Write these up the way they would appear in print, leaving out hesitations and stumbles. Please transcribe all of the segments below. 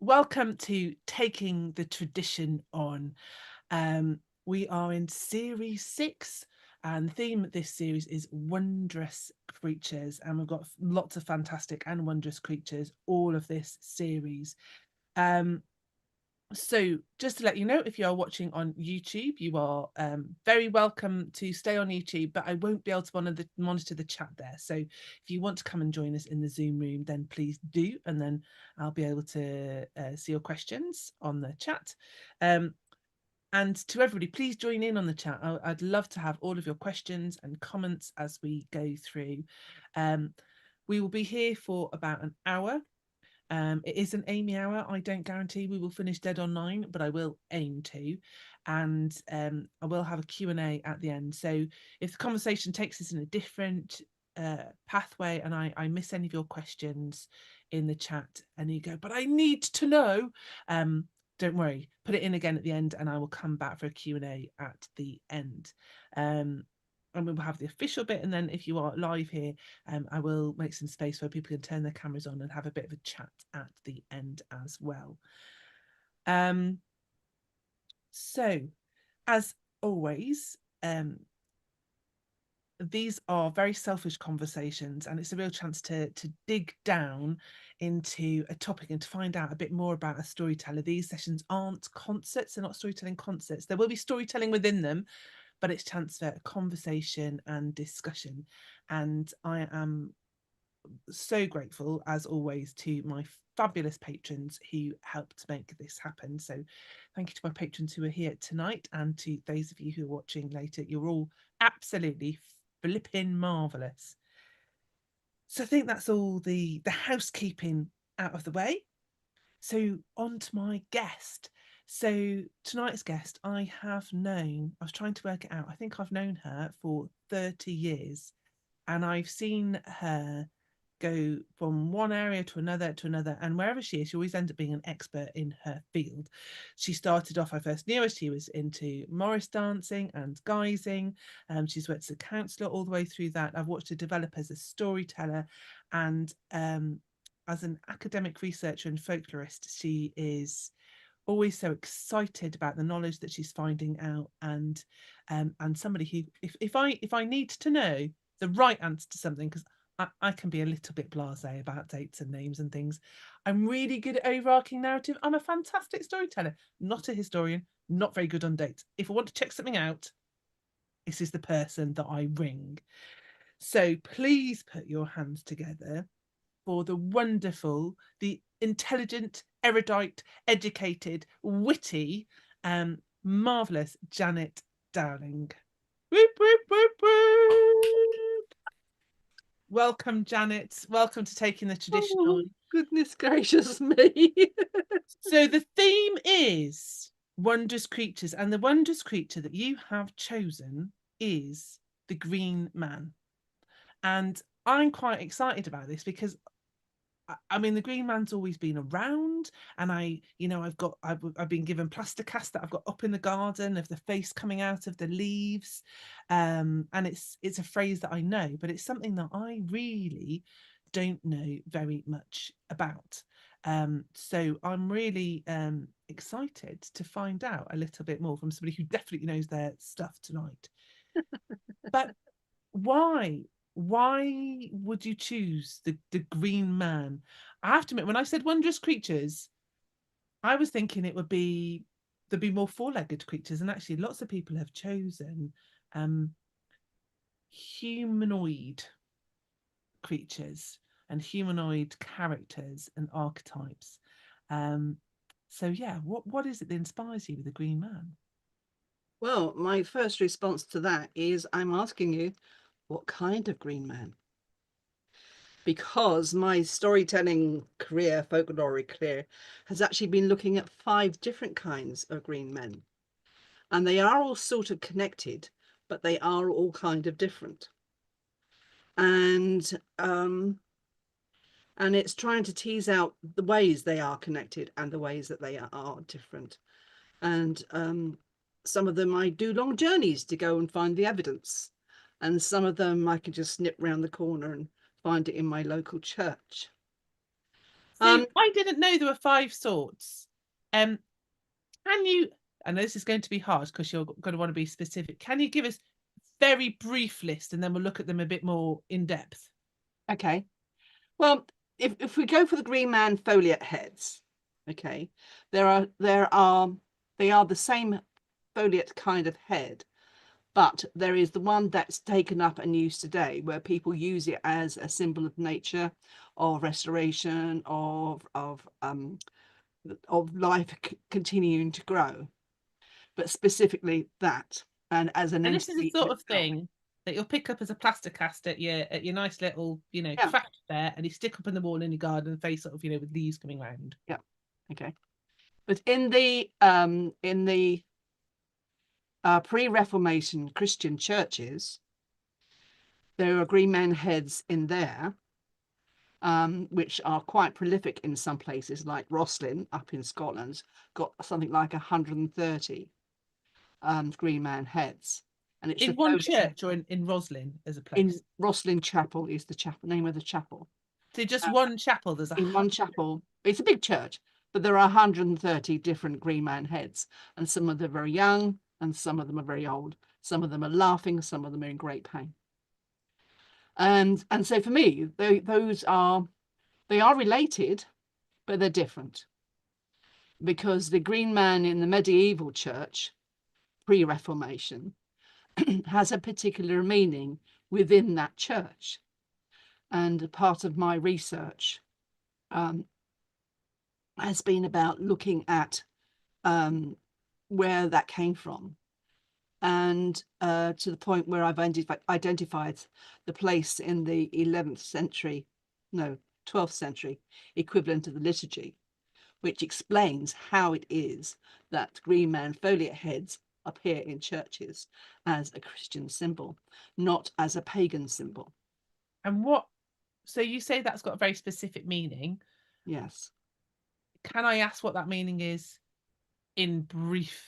welcome to Taking the Tradition On. We are in series 6, and the theme of this series is wondrous creatures, and we've got lots of fantastic and wondrous creatures all of this series. So just to let you know, if you are watching on YouTube, you are very welcome to stay on YouTube, but I won't be able to monitor the chat there. So if you want to come and join us in the Zoom room, then please do, and then I'll be able to see your questions on the chat. And to everybody, please join in on the chat. I'd love to have all of your questions and comments as we go through. We will be here for about an hour. It is an Amy hour. I don't guarantee we will finish dead on 9, but I will aim to. And I will have a Q&A at the end. So if the conversation takes us in a different pathway and I miss any of your questions in the chat and you go, but I need to know, don't worry, put it in again at the end and I will come back for a Q&A at the end. And we will have the official bit, and then if you are live here, I will make some space where people can turn their cameras on and have a bit of a chat at the end as well. So as always, these are very selfish conversations, and it's a real chance to dig down into a topic and to find out a bit more about a storyteller. These sessions aren't concerts, they're not storytelling concerts. There will be storytelling within them, but it's chance for conversation and discussion. And I am so grateful, as always, to my fabulous patrons who helped make this happen. So thank you to my patrons who are here tonight, and to those of you who are watching later. You're all absolutely flipping marvelous. So I think that's all the housekeeping out of the way. So on to my guest. So tonight's guest, I was trying to work it out. I think I've known her for 30 years, and I've seen her go from one area to another, and wherever she is, she always ends up being an expert in her field. She started off, I first knew her, she was into Morris dancing and guising. She's worked as a counsellor all the way through that. I've watched her develop as a storyteller, and as an academic researcher and folklorist, she is always so excited about the knowledge that she's finding out, and somebody who, if I need to know the right answer to something, because I can be a little bit blasé about dates and names and things, I'm really good at overarching narrative. I'm a fantastic storyteller, not a historian, not very good on dates. If I want to check something out, this is the person that I ring. So please put your hands together for the wonderful, the intelligent, erudite, educated, witty, marvellous Janet Dowling. Whoop, whoop, whoop, whoop. Welcome, Janet. Welcome to Taking the Tradition On. Goodness gracious me. So the theme is wondrous creatures, and the wondrous creature that you have chosen is the Green Man. And I'm quite excited about this because I mean, the Green Man's always been around, and I've been given plaster cast that I've got up in the garden of the face coming out of the leaves, and it's a phrase that I know, but it's something that I really don't know very much about. So I'm really excited to find out a little bit more from somebody who definitely knows their stuff tonight. But why would you choose the Green Man? I have to admit, when I said wondrous creatures, I was thinking there'd be more four-legged creatures, and actually lots of people have chosen humanoid creatures and humanoid characters and archetypes. So yeah, what is it that inspires you with the Green Man? Well, my first response to that is I'm asking you, what kind of Green Man? Because my storytelling career, folklore career, has actually been looking at 5 different kinds of green men. And they are all sort of connected, but they are all kind of different. And it's trying to tease out the ways they are connected and the ways that they are different. And some of them I do long journeys to go and find the evidence, and some of them I can just snip round the corner and find it in my local church. So I didn't know there were 5 sorts. Can you, I know this is going to be hard because you're going to want to be specific. Can you give us a very brief list and then we'll look at them a bit more in depth? Okay. Well, if we go for the green man foliate heads, okay, they are the same foliate kind of head, but there is the one that's taken up and used today, where people use it as a symbol of nature, of restoration, of life continuing to grow, but specifically that, and as an And this is the entity in sort of itself. thing that you'll pick up as a plaster cast at your nice little, Yeah, craft fair, and you stick up in the wall in your garden and face sort of, with leaves coming round. yeah, okay. But in the pre-Reformation Christian churches, there are green man heads in there, which are quite prolific in some places, like Roslin up in Scotland, got something like 130 green man heads. And it's In the one foliage head. church or in Roslin as a In place? Roslin Chapel is the chapel name of the chapel. So just one chapel, there's In one chapel, it's a big church, but there are 130 different green man heads, and some of them are very young, and some of them are very old. Some of them are laughing, some of them are in great pain. And so for me, they are related, but they're different, because the green man in the medieval church, pre-Reformation, has a particular meaning within that church. And part of my research has been about looking at where that came from, and to the point where I've identified the place in the 11th century, no, 12th century equivalent of the liturgy, which explains how it is that green man foliate heads appear in churches as a Christian symbol, not as a pagan symbol. And so you say that's got a very specific meaning. Yes. Can I ask what that meaning is in brief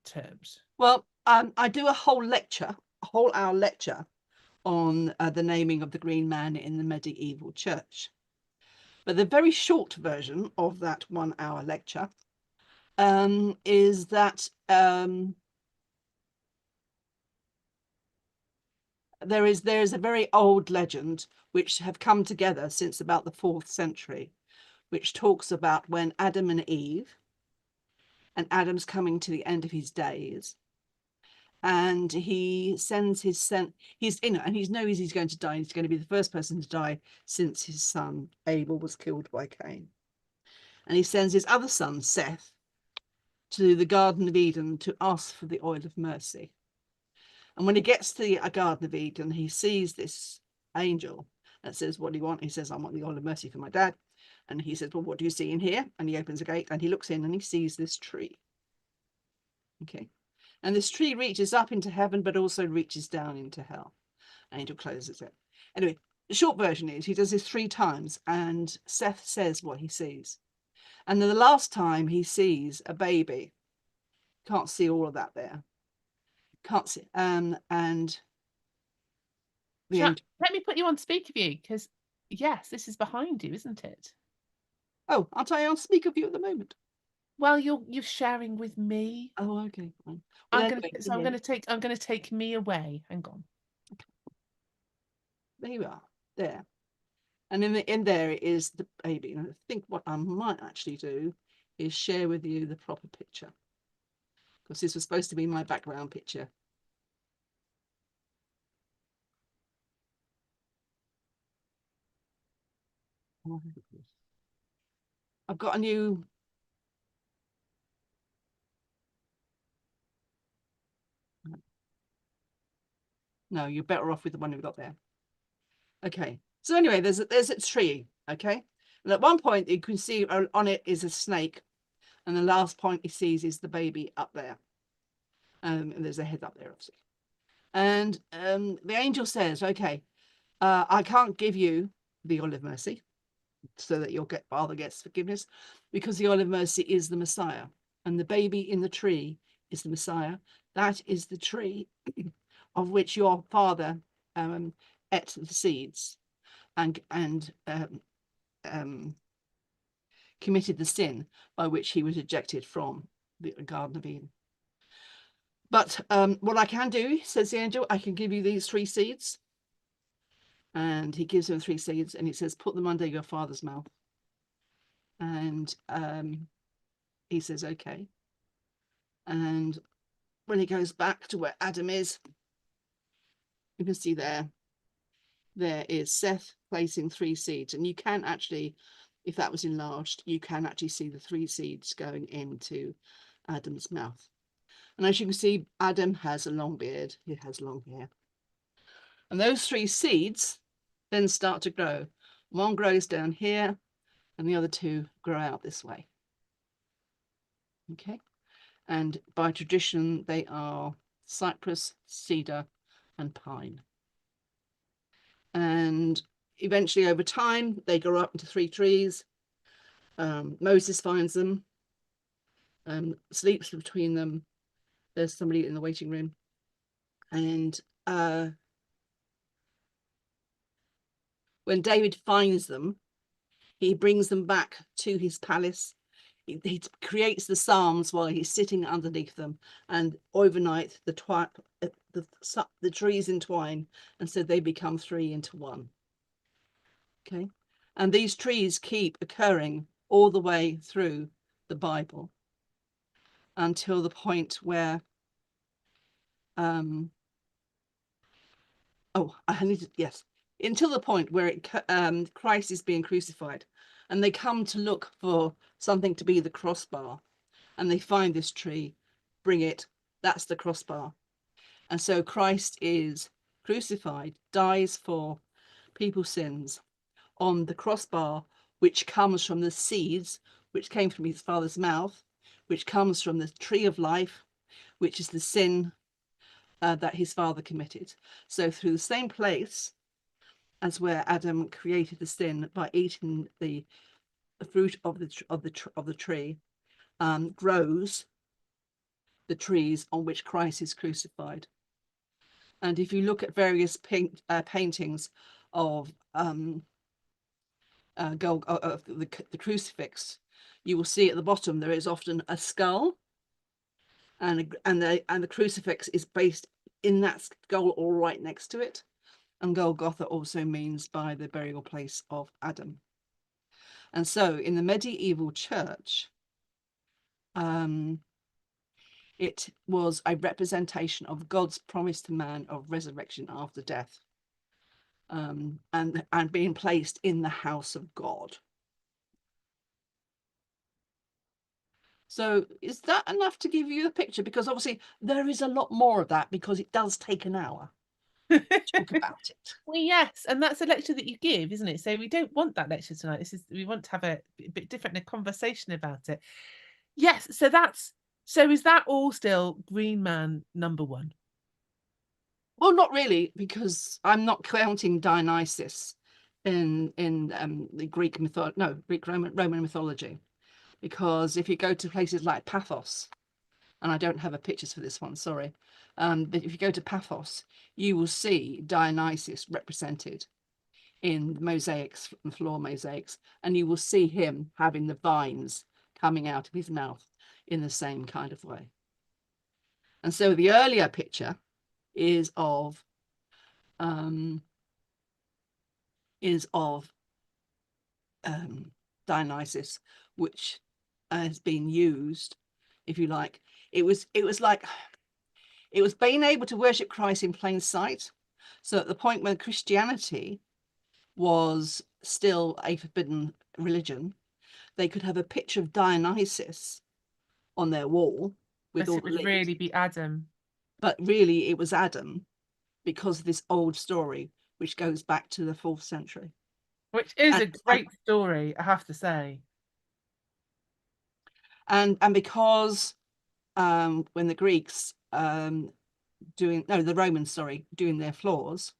terms? Well, I do a whole hour lecture on the naming of the green man in the medieval church. But the very short version of that 1 hour lecture is that there is a very old legend which have come together since about the 4th century, which talks about when Adam and Eve, and Adam's coming to the end of his days, and he sends he's and he knows he's going to die. He's going to be the first person to die since his son Abel was killed by Cain, and he sends his other son Seth to the Garden of Eden to ask for the oil of mercy. And when he gets to the Garden of Eden, he sees this angel that says, "What do you want?" He says, "I want the oil of mercy for my dad." And he says, "Well, what do you see in here?" And he opens a gate and he looks in and he sees this tree. Okay. And this tree reaches up into heaven, but also reaches down into hell. Angel closes it. Anyway, the short version is he does this 3 times, and Seth says what he sees. And then the last time he sees a baby. Can't see all of that there. Can't see. And the angel. Let me put you on speaker view, because yes, this is behind you, isn't it? Oh, I'll tell you, I'll speak of you at the moment. Well, you're sharing with me. Oh, okay. Well, I'm anyway, gonna take me away. Hang on. there you are. There. And in there is the baby. And I think what I might actually do is share with you the proper picture, because this was supposed to be my background picture. I've got a new. No, you're better off with the one we've got there. Okay. So anyway, there's a tree. Okay. And at one point you can see on it is a snake, and the last point he sees is the baby up there. And there's a head up there, obviously. And the angel says, "Okay, I can't give you the oil of mercy, so that your father gets forgiveness, because the oil of mercy is the Messiah, and the baby in the tree is the Messiah. That is the tree of which your father ate the seeds and committed the sin by which he was ejected from the Garden of Eden. But what I can do, says the angel, I can give you these 3 seeds. And he gives him 3 seeds and he says, put them under your father's mouth. And he says, okay. And when he goes back to where Adam is, you can see there is Seth placing 3 seeds. And you can actually, if that was enlarged, you can actually see the 3 seeds going into Adam's mouth. And as you can see, Adam has a long beard, he has long hair. And those 3 seeds then start to grow. One grows down here and the other 2 grow out this way. Okay. And by tradition, they are cypress, cedar, and pine. And eventually, over time, they grow up into 3 trees. Moses finds them, sleeps between them. There's somebody in the waiting room. And when David finds them, he brings them back to his palace. He creates the psalms while he's sitting underneath them, and overnight the trees entwine, and so they become 3 into 1. Okay, and these trees keep occurring all the way through the Bible until the point where until the point where Christ is being crucified, and they come to look for something to be the crossbar, and they find this tree, bring it, that's the crossbar. And so Christ is crucified, dies for people's sins on the crossbar, which comes from the seeds, which came from his father's mouth, which comes from the tree of life, which is the sin that his father committed. So through the same place as where Adam created the sin by eating the fruit of the tree, grows the trees on which Christ is crucified. And if you look at various paintings of the crucifix, you will see at the bottom there is often a skull, and the crucifix is based in that skull or right next to it. And Golgotha also means by the burial place of Adam. And so in the medieval church, it was a representation of God's promise to man of resurrection after death, and being placed in the house of God. So is that enough to give you a picture? Because obviously there is a lot more of that, because it does take an hour to talk about it. Well, yes, and that's a lecture that you give, isn't it? So we don't want that lecture tonight. We want to have a bit different, a conversation about it. Yes, so is that all still Green Man number 1? Well, not really, because I'm not counting Dionysus in the Greek Roman mythology. Because if you go to places like Paphos, and I don't have a pictures for this one, sorry, but if you go to Paphos, you will see Dionysus represented in mosaics and floor mosaics, and you will see him having the vines coming out of his mouth in the same kind of way. And so the earlier picture is of Dionysus, which has been used, if you like. It was being able to worship Christ in plain sight. So at the point when Christianity was still a forbidden religion, they could have a picture of Dionysus on their wall with But all it the would leaves. really be Adam. But really it was Adam, because of this old story, which goes back to the 4th century. Which is a great story, I have to say. And because when the Greeks the Romans, doing their floors,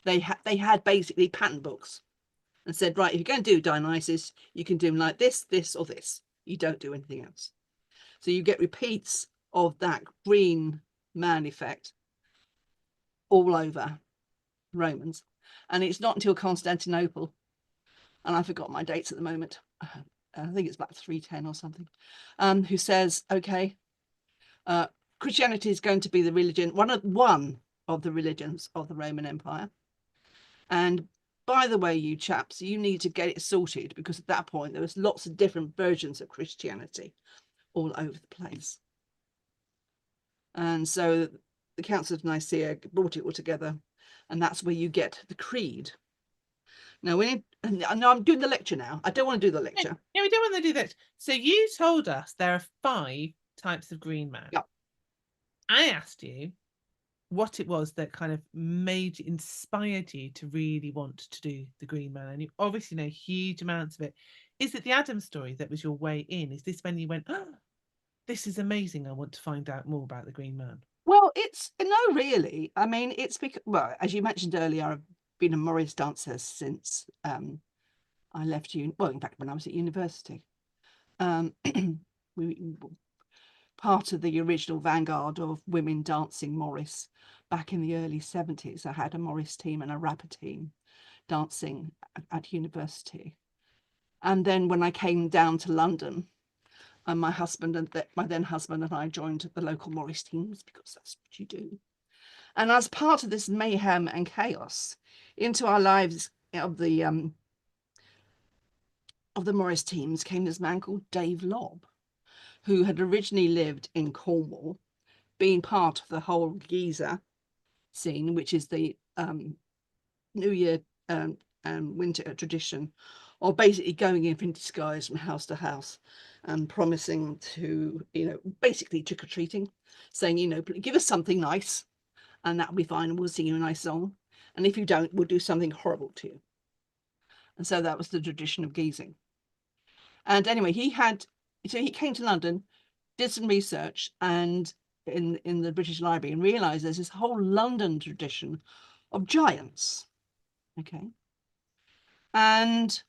they had basically pattern books and said, right, if you're going to do Dionysus, you can do them like this, this, or this. You don't do anything else. So you get repeats of that green man effect all over Romans. And it's not until Constantinople, and I forgot my dates at the moment, I think it's about 310 or something, who says, okay, Christianity is going to be the religion, one of the religions of the Roman Empire. And by the way, you chaps, you need to get it sorted, because at that point there was lots of different versions of Christianity all over the place. And so the Council of Nicaea brought it all together, and that's where you get the creed. Now I'm doing the lecture now. I don't want to do the lecture. Yeah, we don't want to do that. So you told us there are 5 types of green man. Yeah. I asked you what it was that kind of inspired you to really want to do the green man, and you obviously know huge amounts of it. Is it the Adam story that was your way in? Is this when you went, oh, this is amazing, I want to find out more about the green man? Well, it's no, really. I mean, it's because, well, as you mentioned earlier, I've been a Morris dancer since I left well, in fact, when I was at university. We part of the original vanguard of women dancing Morris back in the early 70s. I had a Morris team and a rapper team dancing at university. And then when I came down to London, and my then husband and I joined the local Morris teams, because that's what you do. And as part of this mayhem and chaos into our lives of the Morris teams came this man called Dave Lobb, who had originally lived in Cornwall, being part of the whole geezer scene, which is the New Year and winter tradition, or basically going in disguise from house to house and promising to, basically trick-or-treating, saying, give us something nice and that'll be fine, and we'll sing you a nice song. And if you don't, we'll do something horrible to you. And so that was the tradition of geezing. And anyway, he came to London, did some research and in the British Library, and realized there's this whole London tradition of giants. Okay. And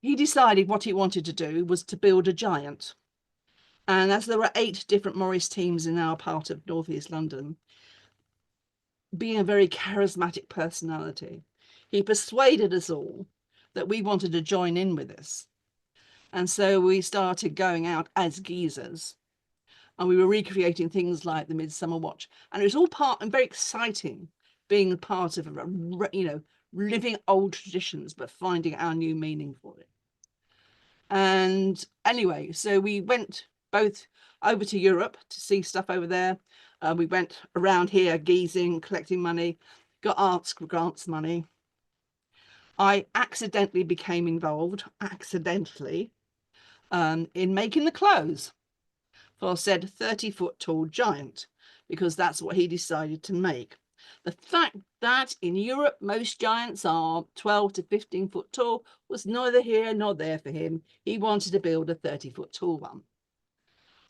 he decided what he wanted to do was to build a giant. And as there were 8 different Morris teams in our part of Northeast London, being a very charismatic personality, he persuaded us all that we wanted to join in with this. And so we started going out as geezers, and we were recreating things like the Midsummer Watch. And it was all part and very exciting being part of, living old traditions, but finding our new meaning for it. And anyway, so we went both over to Europe to see stuff over there. We went around here geezing, collecting money, got arts grants money. I accidentally became involved, in making the clothes for said 30-foot tall giant, because that's what he decided to make. The fact that in Europe most giants are 12 to 15 foot tall was neither here nor there for him. He wanted to build a 30-foot tall one.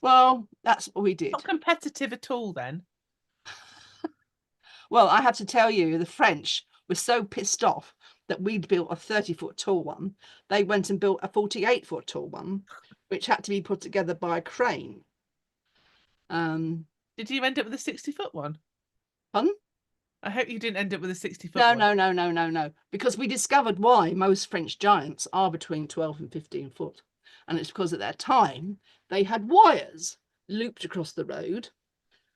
Well, that's what we did. Not competitive at all then. Well, I have to tell you, the French were so pissed off that we'd built a 30-foot tall one. They went and built a 48-foot tall one, which had to be put together by a crane. Did you end up with a 60-foot one? Pardon? I hope you didn't end up with a 60-foot No, one. no. Because we discovered why most French giants are between 12 and 15 foot. And it's because at that time, they had wires looped across the road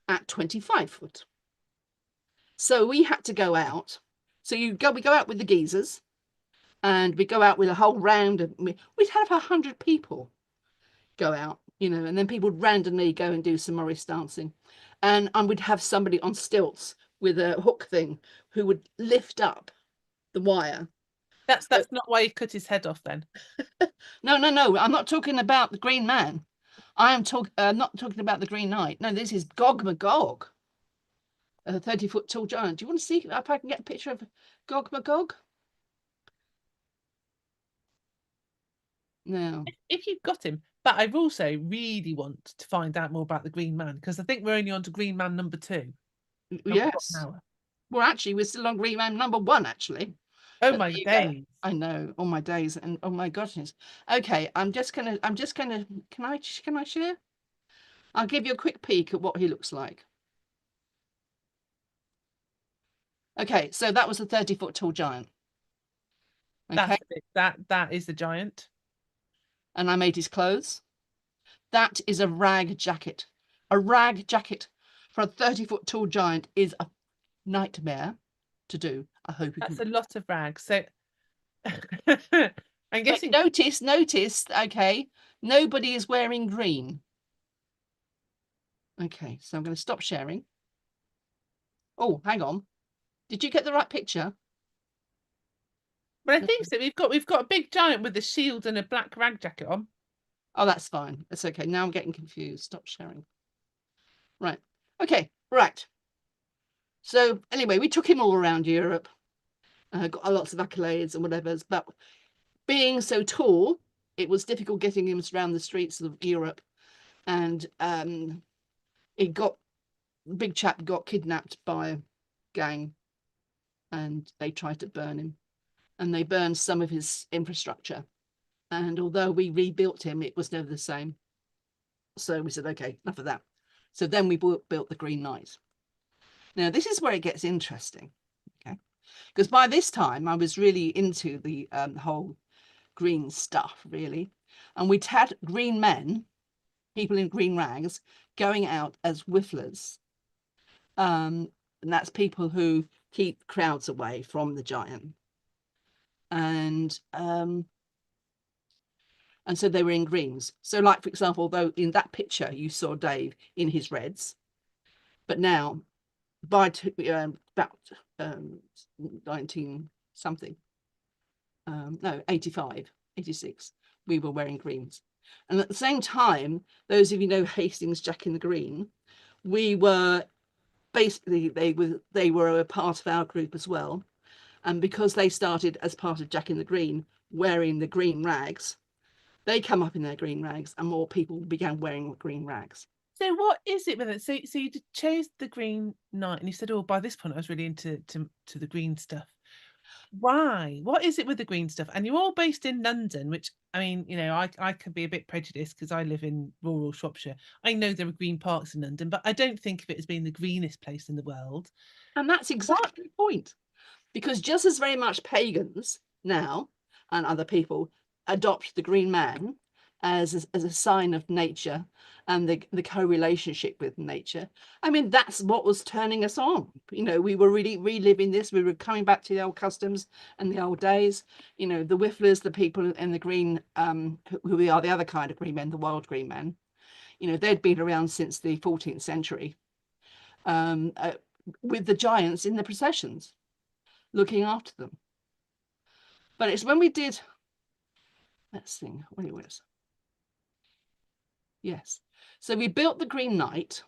at 25 foot. So we had to go out. So we go out with the geezers, and we go out with a whole round of, we'd have 100 people go out, and then people would randomly go and do some Morris dancing. And we'd have somebody on stilts with a hook thing who would lift up the wire. That's not why he cut his head off then. No. I'm not talking about the Green Man. I am not talking about the Green Knight. No, this is Gog Magog, a 30-foot tall giant. Do you want to see if I can get a picture of Gog Magog? No. If you've got him. But I've also really want to find out more about the Green Man, because I think we're only on to Green Man number 2. Yes. Well, actually, we're still on Green Man number 1, actually. Oh my days. I know, all my days, and oh my goodness. Okay, I'm just gonna, can I share? I'll give you a quick peek at what he looks like. Okay, so that was a 30-foot tall giant. Okay. That is the giant. And I made his clothes. That is a rag jacket. A rag jacket for a 30-foot tall giant is a nightmare to do. I hope you That's can. a lot of rags. So I'm But guessing. notice, okay, nobody is wearing green. Okay, so I'm going to stop sharing. Oh, hang on. Did you get the right picture? But I think so. We've got a big giant with a shield and a black rag jacket on. Oh, that's fine. It's okay. Now I'm getting confused. Stop sharing. Right. Okay, right. So anyway, we took him all around Europe. Got lots of accolades and whatever. But being so tall, it was difficult getting him around the streets of Europe. And the big chap got kidnapped by a gang, and they tried to burn him. And they burned some of his infrastructure. And although we rebuilt him, it was never the same. So we said, okay, enough of that. So then we built the Green Knight. Now, this is where it gets interesting, okay? Because by this time, I was really into the whole green stuff, really. And we'd had green men, people in green rags, going out as whifflers. And that's people who keep crowds away from the giant. And so they were in greens. So, like, for example, though in that picture you saw Dave in his reds, but now by about 19 something, no, 85, 86, we were wearing greens. And at the same time, those of you know Hastings, Jack in the Green, we were basically, they were a part of our group as well. And because they started as part of Jack in the Green wearing the green rags, they come up in their green rags and more people began wearing green rags. So what is it with it? So you chose the Green Knight and you said, oh, by this point I was really into to the green stuff. Why? What is it with the green stuff? And you're all based in London, which I mean, you know, I could be a bit prejudiced because I live in rural Shropshire. I know there are green parks in London, but I don't think of it as being the greenest place in the world. And that's What? exactly the point. Because just as very much pagans now and other people adopt the green man as a sign of nature and the co-relationship with nature, I mean, that's what was turning us on. You know, we were really reliving this. We were coming back to the old customs and the old days. You know, the whifflers, the people in the green, who we are, the other kind of green men, the wild green men. You know, they'd been around since the 14th century, with the giants in the processions, looking after them. But it's when we did, let's think, what it was. Yes. So we built the Green Knight,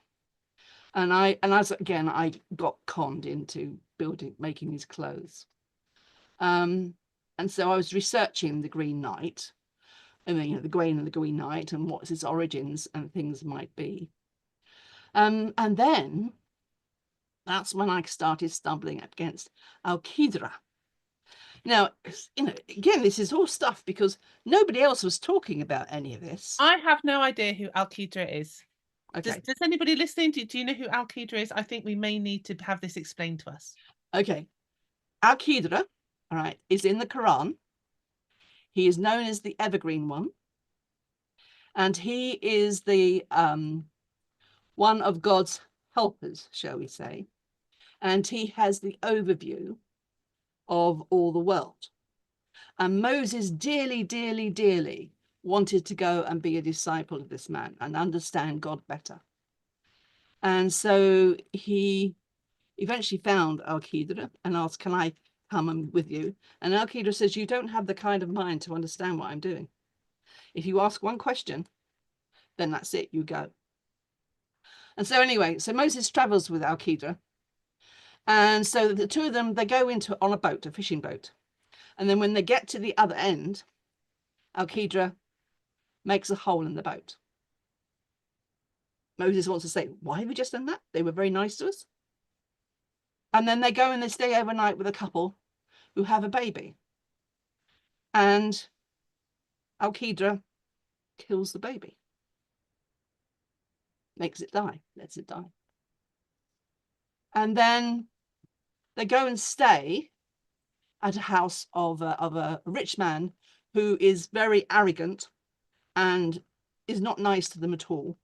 and I got conned into making his clothes. And so I was researching the Green Knight, and then, you know, the Gawain and the Green Knight and what his origins and things might be. And then that's when I started stumbling up against Alkidra. Now, you know, again, this is all stuff because nobody else was talking about any of this. I have no idea who Alkidra is. Okay. Does anybody listening, do you know who Alkidra is? I think we may need to have this explained to us. Okay. Al-Qidra, all right, is in the Quran. He is known as the Evergreen One. And he is the one of God's helpers, shall we say. And he has the overview of all the world. And Moses dearly, dearly, dearly wanted to go and be a disciple of this man and understand God better. And so he eventually found Al-Qidra and asked, can I come with you? And Al-Qidra says, you don't have the kind of mind to understand what I'm doing. If you ask one question, then that's it, you go. And so anyway, so Moses travels with Al-Qidra. And so the two of them, they go on a boat, a fishing boat. And then when they get to the other end, Al-Qidra makes a hole in the boat. Moses wants to say, why have you just done that? They were very nice to us. And then they go and they stay overnight with a couple who have a baby. And Al-Qidra kills the baby. Makes it die, lets it die. And then they go and stay at a house of a rich man who is very arrogant and is not nice to them at all,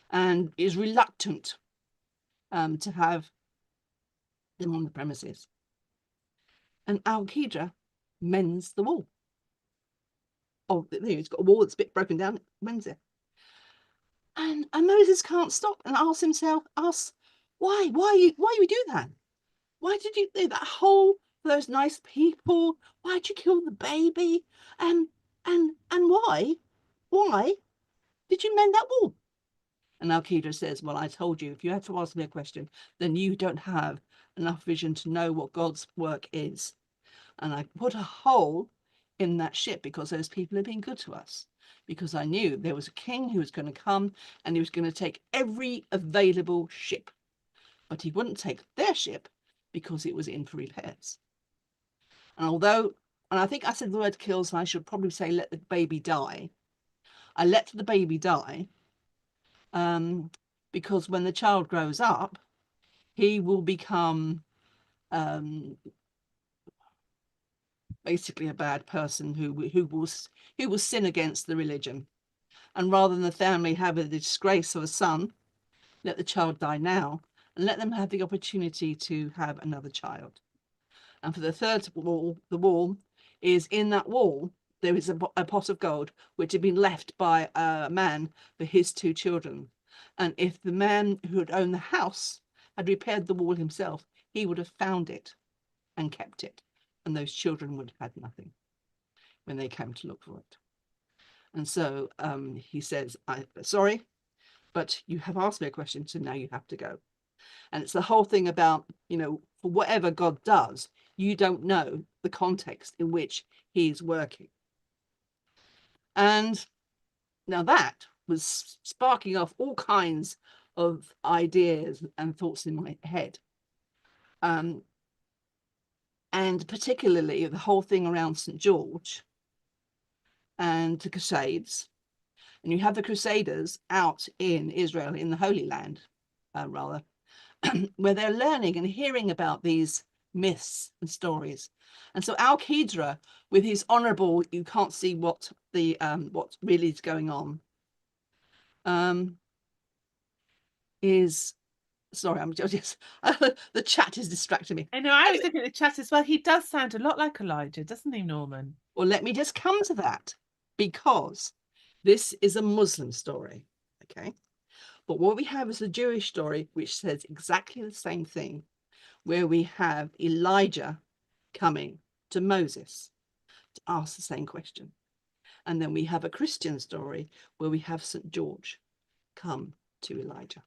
and is reluctant to have them on the premises. And Al-Qidra mends the wall. Oh, he's got a wall that's a bit broken down, mends it. And Moses can't stop and asks, why you do that? Why did you do that whole, those nice people? Why'd you kill the baby? And why did you mend that wall? And Al-Qidra says, well, I told you, if you have to ask me a question, then you don't have enough vision to know what God's work is. And I put a hole in that ship because those people have been good to us. Because I knew there was a king who was going to come and he was going to take every available ship. But he wouldn't take their ship because it was in for repairs. And I think I said the word kills, and I should probably say let the baby die. I let the baby die because when the child grows up, he will become basically a bad person who will sin against the religion. And rather than the family have the disgrace of a son, let the child die now and let them have the opportunity to have another child. And for the third wall, the wall is in that wall, there is a pot of gold which had been left by a man for his 2 children. And if the man who had owned the house had repaired the wall himself, he would have found it and kept it. And those children would have had nothing when they came to look for it. And so he says, I'm sorry, but you have asked me a question, so now you have to go. And it's the whole thing about, for whatever God does, you don't know the context in which he's working. And now that was sparking off all kinds of ideas and thoughts in my head. And particularly the whole thing around St. George and the Crusades. And you have the Crusaders out in Israel, in the Holy Land, where they're learning and hearing about these myths and stories. And so Al-Qidra, with his honourable, you can't see what really is going on, is, sorry, I'm just the chat is distracting me. I know, I was looking at the chat as well. He does sound a lot like Elijah, doesn't he, Norman? Well, let me just come to that, because this is a Muslim story, okay? But what we have is a Jewish story which says exactly the same thing, where we have Elijah coming to Moses to ask the same question. And then we have a Christian story where we have St. George come to Elijah.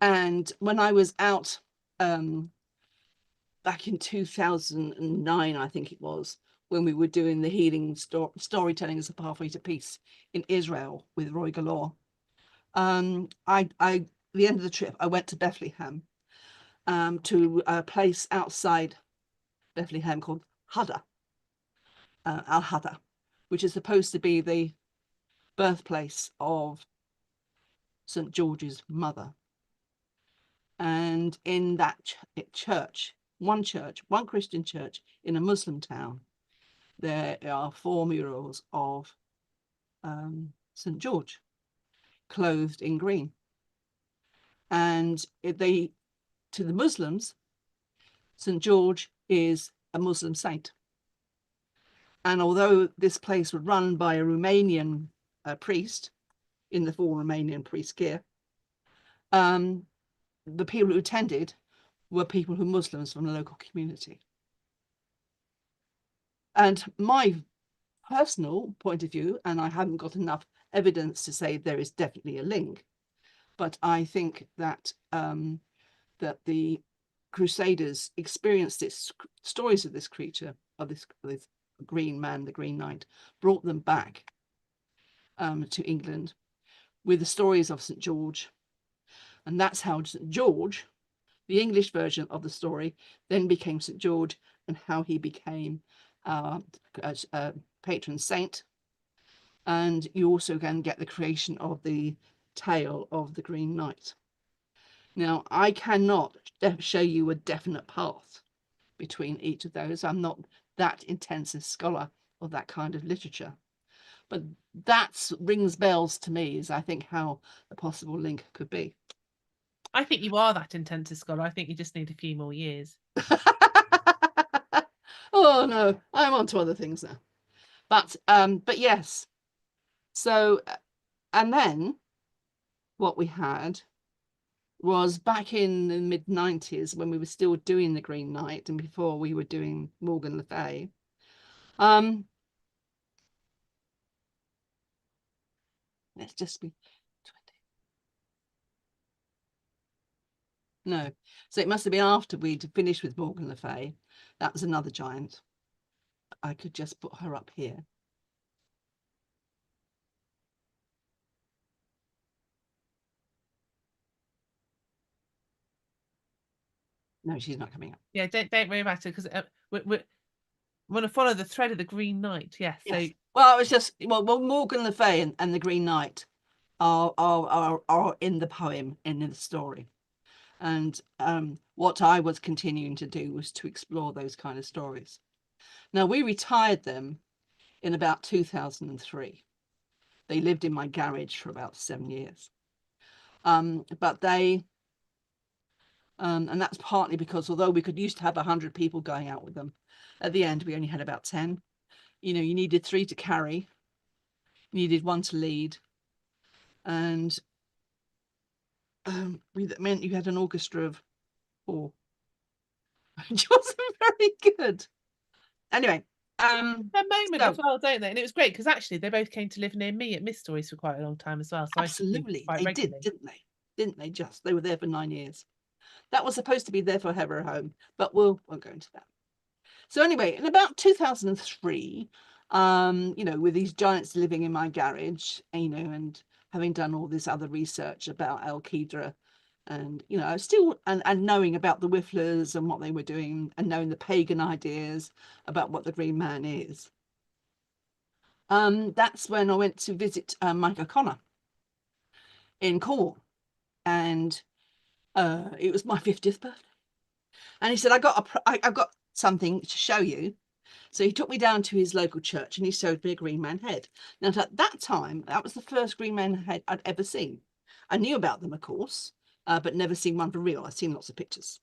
And when I was out back in 2009, I think it was, when we were doing the healing storytelling as a pathway to peace in Israel with Roy Galore, the end of the trip, I went to Bethlehem, to a place outside Bethlehem called Hada, Al-Hada, which is supposed to be the birthplace of St. George's mother. And in that church, one Christian church in a Muslim town, there are 4 murals of St. George clothed in green. And to the Muslims, St. George is a Muslim saint. And although this place was run by a Romanian priest in the full Romanian priest gear, the people who attended were people who were Muslims from the local community. And my personal point of view, and I haven't got enough evidence to say there is definitely a link, but I think that that the Crusaders experienced this stories of this creature, of this green man, the Green Knight, brought them back to England with the stories of St. George. And that's how St. George, the English version of the story, then became St. George, and how he became our patron saint. And you also can get the creation of the tale of the Green Knight. Now, I cannot show you a definite path, between each of those. I'm not that intensive scholar of that kind of literature, but that rings bells to me as I think how a possible link could be. I think you are that intensive scholar. I think you just need a few more years. Oh no, I'm on to other things now. But yes. So, and then what we had was back in the mid-90s when we were still doing the Green Knight and before we were doing Morgan Le Fay. Let's just be 20. No. So it must have been after we'd finished with Morgan Le Fay. That was another giant. I could just put her up here. No, she's not coming up. Yeah, don't worry about it, because we want to follow the thread of the Green Knight. Yes. Yes. So Well, it was just Morgan Le Fay and the Green Knight are in the poem and in the story. And what I was continuing to do was to explore those kind of stories. Now, we retired them in about 2003. They lived in my garage for about 7 years. But they, and that's partly because although we could used to have 100 people going out with them, at the end we only had about 10. You know, you needed 3 to carry, you needed 1 to lead, and that meant you had an orchestra of 4, which wasn't very good. Anyway, a moment so, as well, don't they? And it was great because actually they both came to live near me at Miss Stories for quite a long time as well. So absolutely, I quite they did, regularly. didn't they? Didn't they just? They were there for 9 years. That was supposed to be there for her home, but we'll go into that. So anyway, in about 2003, you know, with these giants living in my garage, you know, and having done all this other research about El Kidra, and you know, still and knowing about the Whifflers and what they were doing, and knowing the pagan ideas about what the Green Man is. That's when I went to visit Mike O'Connor in Cornwall, and it was my 50th birthday, and he said, I've got something to show you. So he took me down to his local church and he showed me a Green Man head. Now, at that time, that was the first Green Man head I'd ever seen. I knew about them, of course, but never seen one for real. I've seen lots of pictures.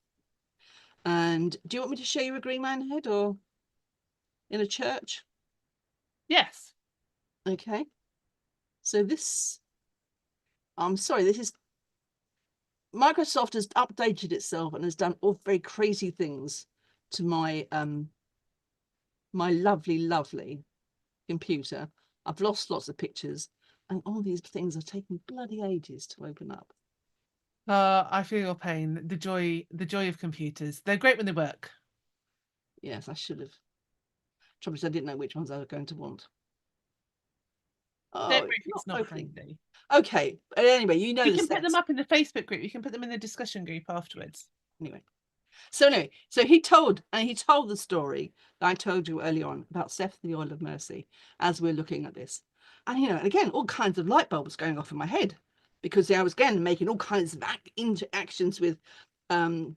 And do you want me to show you a Green Man head or in a church? Yes. Okay. So this, I'm sorry, this is, Microsoft has updated itself and has done all very crazy things to my my lovely computer. I've lost lots of pictures and all these things are taking bloody ages to open up. I feel your pain. The joy of computers. They're great when they work. Yes, I should have. Trouble is I didn't know which ones I was going to want. Don't Oh, worry it's if not it's not opening. handy. Okay, but anyway, you know We the can put them steps. up in the Facebook group. You can put them in the discussion group afterwards. Anyway, so he told the story that I told you earlier on about Seth and the Oil of Mercy as we're looking at this. And you know, again, all kinds of light bulbs going off in my head because I was again making all kinds of interactions with you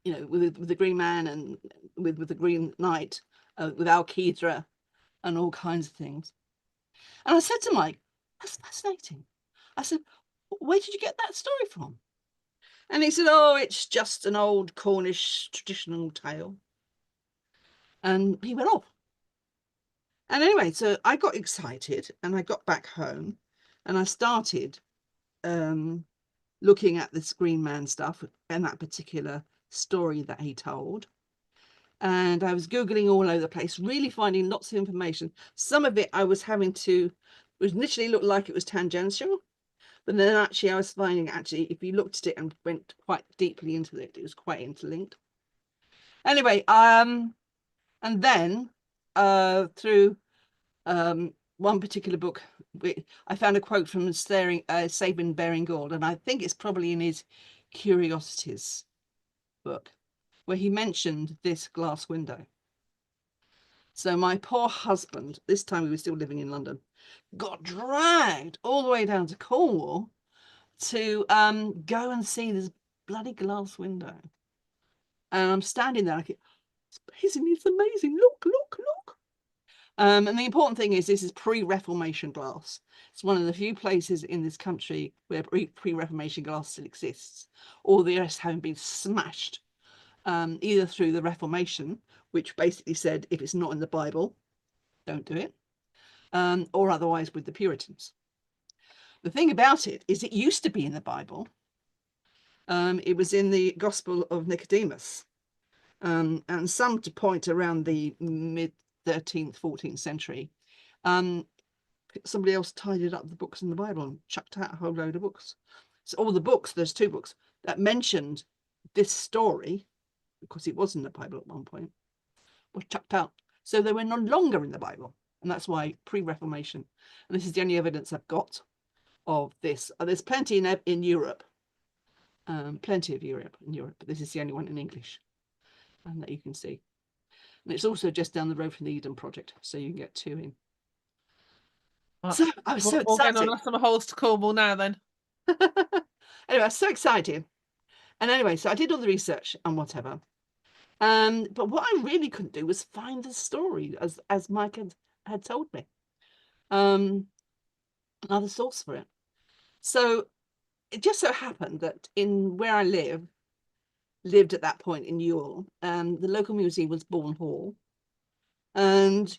know, with the Green Man and with the Green Knight, with Al Kidra and all kinds of things. And I said to Mike, that's fascinating. I said, where did you get that story from? And he said, oh, it's just an old Cornish traditional tale. And he went off. And anyway, so I got excited and I got back home and I started looking at this Green Man stuff and that particular story that he told. And I was Googling all over the place, really finding lots of information. Some of it I was having to, it initially looked like it was tangential, but then actually I was finding actually, if you looked at it and went quite deeply into it, it was quite interlinked. Anyway, and then through one particular book, I found a quote from Sabin Baring Gould, and I think it's probably in his Curiosities book, where he mentioned this glass window. So my poor husband, this time we were still living in London, got dragged all the way down to Cornwall to go and see this bloody glass window. And I'm standing there, it's amazing. Look, look, look. And the important thing is, this is pre-Reformation glass. It's one of the few places in this country where pre-Reformation glass still exists. All the rest having been smashed, either through the Reformation, which basically said if it's not in the Bible, don't do it, or otherwise with the Puritans. The thing about it is, it used to be in the Bible. It was in the Gospel of Nicodemus, and some to point around the mid 13th, 14th century. Somebody else tidied up the books in the Bible and chucked out a whole load of books. So all the books, there's 2 books that mentioned this story, because it was in the Bible at one point, were chucked out. So they were no longer in the Bible. And that's why pre-Reformation. And this is the only evidence I've got of this. There's plenty in Europe. Plenty of Europe in Europe, but this is the only one in English, and that you can see. And it's also just down the road from the Eden Project, so you can get 2 in. So I was so We're going excited. on some holes to Cornwall now then. Anyway, I was so excited. And anyway, so I did all the research and whatever. But what I really couldn't do was find the story as Mike had told me. Another source for it. So it just so happened that in where I lived at that point in Ewell, the local museum was Bourne Hall. And,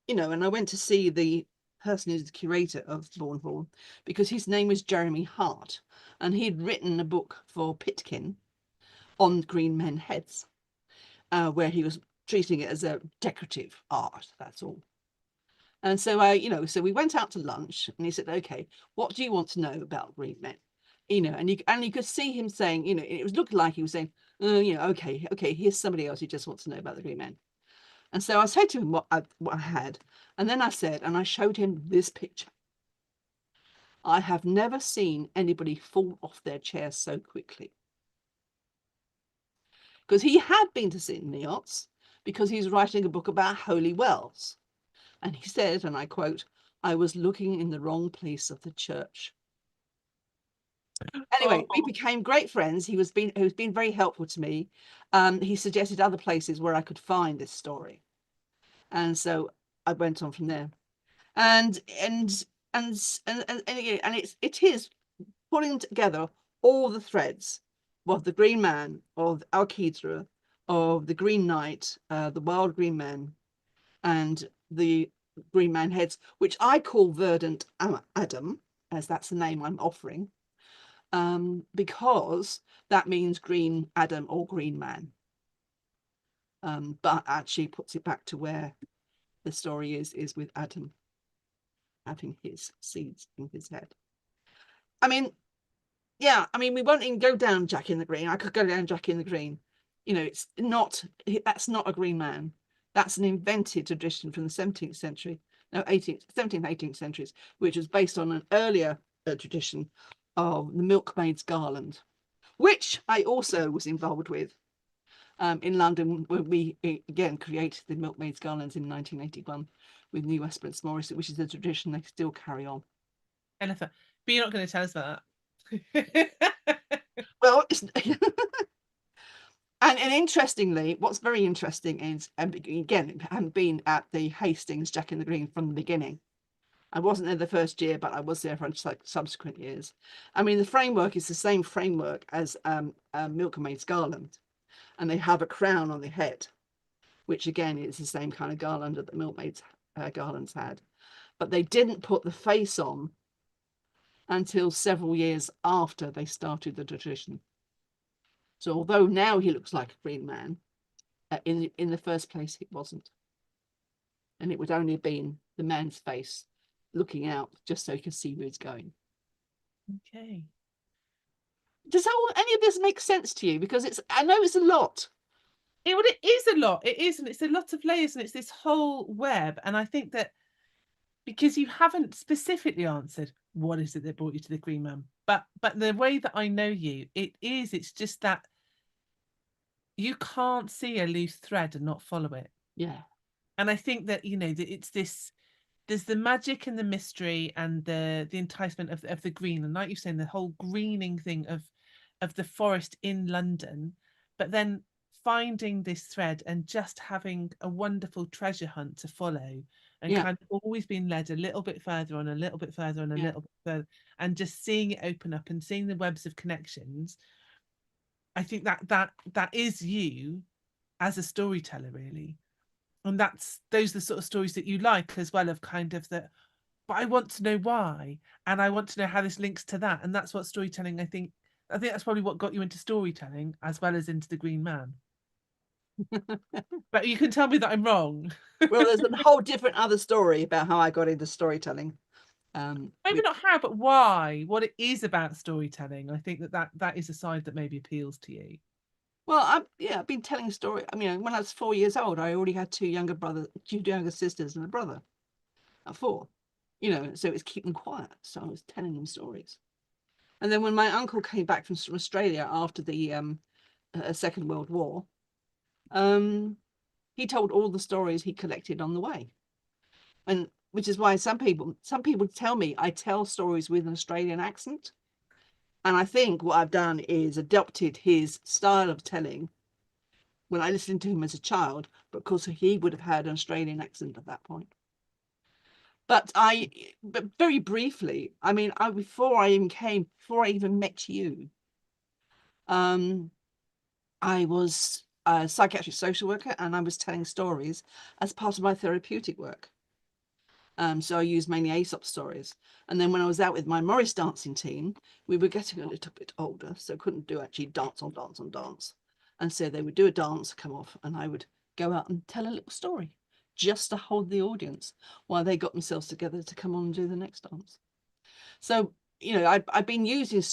and I went to see the person who's the curator of Bourne Hall, because his name was Jeremy Hart, and he'd written a book for Pitkin on green men heads, where he was treating it as a decorative art, that's all. And so so we went out to lunch, and he said, okay, what do you want to know about green men? And you could see him saying, it was looking like he was saying, okay, here's somebody else who just wants to know about the green men. And so I said to him what I had, and then I said, and I showed him this picture. I have never seen anybody fall off their chair so quickly. Because he had been to St. Neots, because he's writing a book about holy wells. And he said, and I quote, I was looking in the wrong place of the church. Anyway, we became great friends. He was been very helpful to me. He suggested other places where I could find this story. And so I went on from there. And it is pulling together all the threads of the Green Man, of Alkidra, of the Green Knight, the Wild Green Men, and the Green Man heads, which I call Verdant Adam, as that's the name I'm offering, because that means Green Adam or Green Man, but actually puts it back to where the story is with Adam having his seeds in his head. I mean, we won't even go down Jack in the Green. I could go down Jack in the Green. That's not a green man. That's an invented tradition from the 17th century, 17th, 18th centuries, which was based on an earlier tradition of the milkmaid's garland, which I also was involved with in London, where we again created the milkmaid's garlands in 1981 with New Westminster Morris, which is a tradition they still carry on. Elephant. But you're not going to tell us about that. Well, and interestingly, what's very interesting is, again, I haven't been at the Hastings Jack in the Green from the beginning. I wasn't there the first year, but I was there for subsequent years. I mean, the framework is the same framework as Milkmaid's Garland, and they have a crown on the head, which again is the same kind of garland that the Milkmaid's garlands had. But they didn't put the face on until several years after they started the tradition. So although now he looks like a green man, in the first place it wasn't. And it would only have been the man's face looking out just so you could see where it's going. Okay. Does any of this make sense to you? Because I know it's a lot. It is a lot. It is, and it's a lot of layers, and it's this whole web. And I think that because you haven't specifically answered what is it that brought you to the Green Man, but the way that I know you, it's just that you can't see a loose thread and not follow it. Yeah. And I think that that it's this. There's the magic and the mystery and the enticement of the green, and like you're saying, the whole greening thing of the forest in London, but then finding this thread and just having a wonderful treasure hunt to follow, and Yeah, kind of always being led a little bit further on, a little bit further on, a yeah. little bit further, and just seeing it open up and seeing the webs of connections. I think that is you as a storyteller, really. And those are the sort of stories that you like as well, of kind of that, but I want to know why, and I want to know how this links to that. And that's what storytelling, I think that's probably what got you into storytelling as well as into the Green Man. But you can tell me that I'm wrong. Well, there's a whole different other story about how I got into storytelling. Maybe Which, not how, but why, what it is about storytelling. I think that is a side that maybe appeals to you. well, I've been telling a story. I mean, when I was 4 years old, I already had two younger sisters and a brother at 4. So it was keep them quiet. So I was telling them stories. And then when my uncle came back from Australia after the Second World War, he told all the stories he collected on the way. And which is why some people tell me I tell stories with an Australian accent. And I think what I've done is adopted his style of telling when I listened to him as a child, but of course he would have had an Australian accent at that point. But very briefly, I mean, before I even met you, I was a psychiatric social worker, and I was telling stories as part of my therapeutic work. So I used mainly Aesop stories. And then when I was out with my Morris dancing team, we were getting a little bit older, so couldn't do actually dance on dance on dance. And so they would do a dance, come off, and I would go out and tell a little story just to hold the audience while they got themselves together to come on and do the next dance. So, I've been using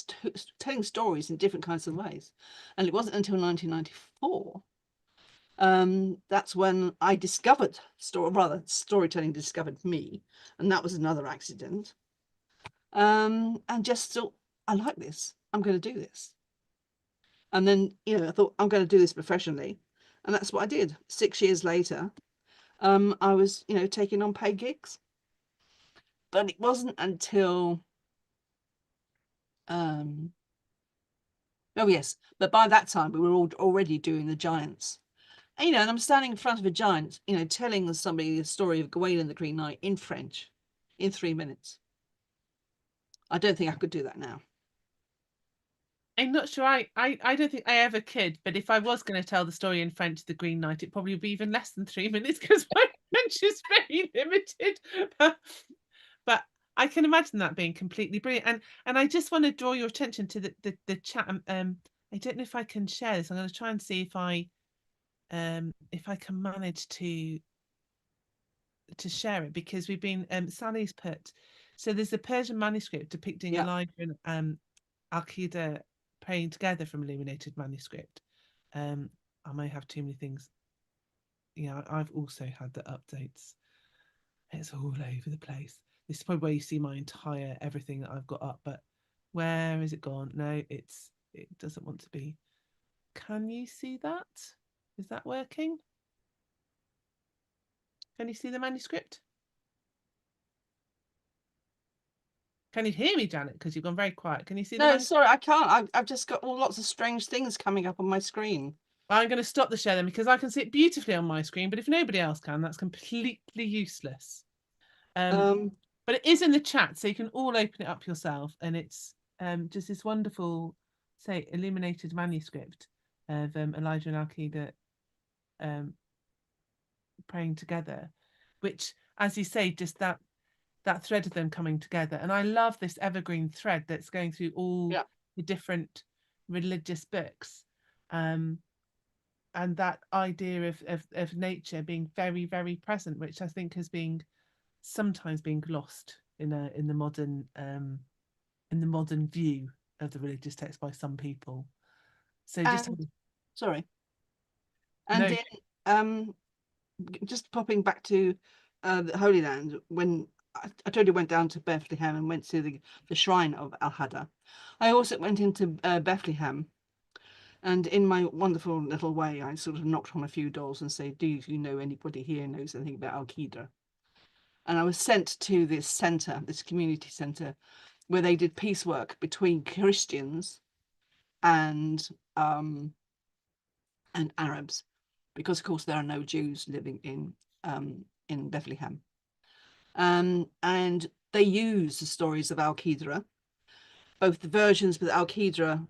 telling stories in different kinds of ways. And it wasn't until 1994 that's when I discovered storytelling discovered me, and that was another accident. And just thought, I like this. I'm going to do this. And then, I thought I'm going to do this professionally, and that's what I did. 6 years later, I was, taking on paid gigs. But it wasn't until, oh yes, but by that time we were already doing the Giants. And I'm standing in front of a giant, telling somebody the story of Gawain and the Green Knight in French in 3 minutes. I don't think I could do that now. I'm not sure. I don't think I ever could. But if I was going to tell the story in French, The Green Knight, it probably would be even less than 3 minutes because my French is very limited. But I can imagine that being completely brilliant. And I just want to draw your attention to the chat. I don't know if I can share this. I'm going to try and see if I can manage to share it, because we've been Sally's put. So there's a Persian manuscript depicting Yeah. Elijah and Al-Qaeda praying together from illuminated manuscript. I may have too many things. Yeah, I've also had the updates. It's all over the place. This is probably where you see my entire everything that I've got up, but where is it gone? No, it doesn't want to be. Can you see that? Is that working? Can you see the manuscript? Can you hear me, Janet? Because you've gone very quiet. Can you see the No, manuscript? sorry, I can't. I've just got all lots of strange things coming up on my screen. I'm going to stop the share then, because I can see it beautifully on my screen, but if nobody else can, that's completely useless. Um, But it is in the chat, so you can all open it up yourself, and it's just this wonderful, say, illuminated manuscript of Elijah and Al-Qaeda praying together, which, as you say, just that thread of them coming together. And I love this evergreen thread that's going through all yeah. the different religious books. And that idea of nature being very, very present, which I think has been sometimes being lost in the modern view of the religious text by some people. So And sorry. And no, then just popping back to the Holy Land, when I told you went down to Bethlehem and went to the shrine of Al-Hada, I also went into Bethlehem. And in my wonderful little way, I sort of knocked on a few doors and say, do you know anybody here who knows anything about Al-Qaeda? And I was sent to this centre, this community centre, where they did peace work between Christians and and Arabs, because of course there are no Jews living in Bethlehem. And they use the stories of Al-Qidra, both the versions with Al-Qidra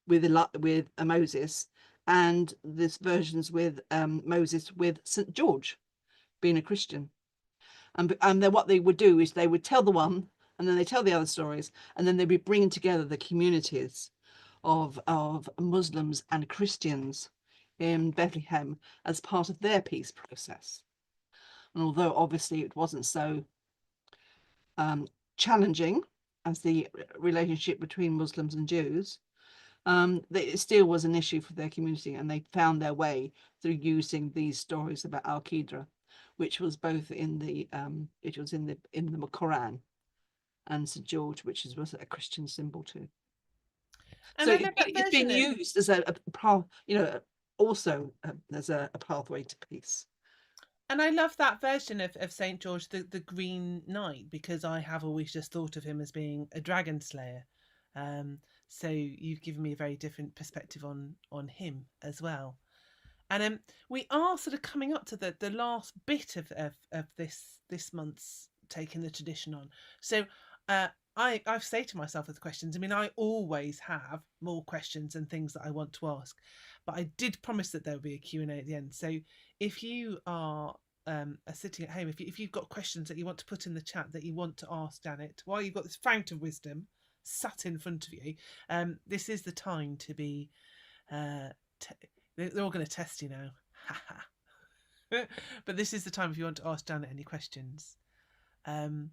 with Moses, and this versions with Moses with St. George being a Christian. And then what they would do is they would tell the one, and then they tell the other stories, and then they'd be bringing together the communities of Muslims and Christians in Bethlehem as part of their peace process. And although obviously it wasn't so challenging as the relationship between Muslims and Jews, it still was an issue for their community, and they found their way through using these stories about Al-Qidra, which was both in the Quran, and St. George, which was a Christian symbol too. And So I love that it's being version used as also as a pathway to peace. and I love that version of Saint George, the Green Knight, because I have always just thought of him as being a dragon slayer. So you've given me a very different perspective on him as well. And we are sort of coming up to the last bit of this month's taking the tradition on. So I've said to myself with questions. I mean, I always have more questions and things that I want to ask, but I did promise that there would be a Q&A at the end. So if you are sitting at home, if you've got questions that you want to put in the chat that you want to ask Janet, while you've got this fount of wisdom sat in front of you, this is the time to be. They're all going to test you now. But this is the time if you want to ask Janet any questions. But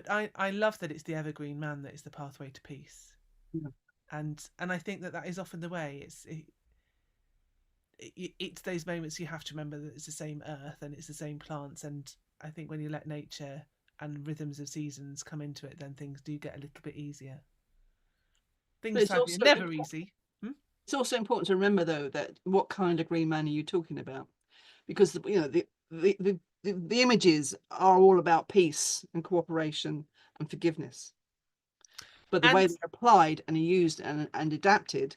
I love that it's the evergreen man that is the pathway to peace. Yeah. And I think that is often the way. It's those moments you have to remember that it's the same earth and it's the same plants. And I think when you let nature and rhythms of seasons come into it, then things do get a little bit easier. Things are never easy. It's also important to remember, though, that what kind of green man are you talking about? Because the images are all about peace and cooperation and forgiveness, but the way they're applied and are used and adapted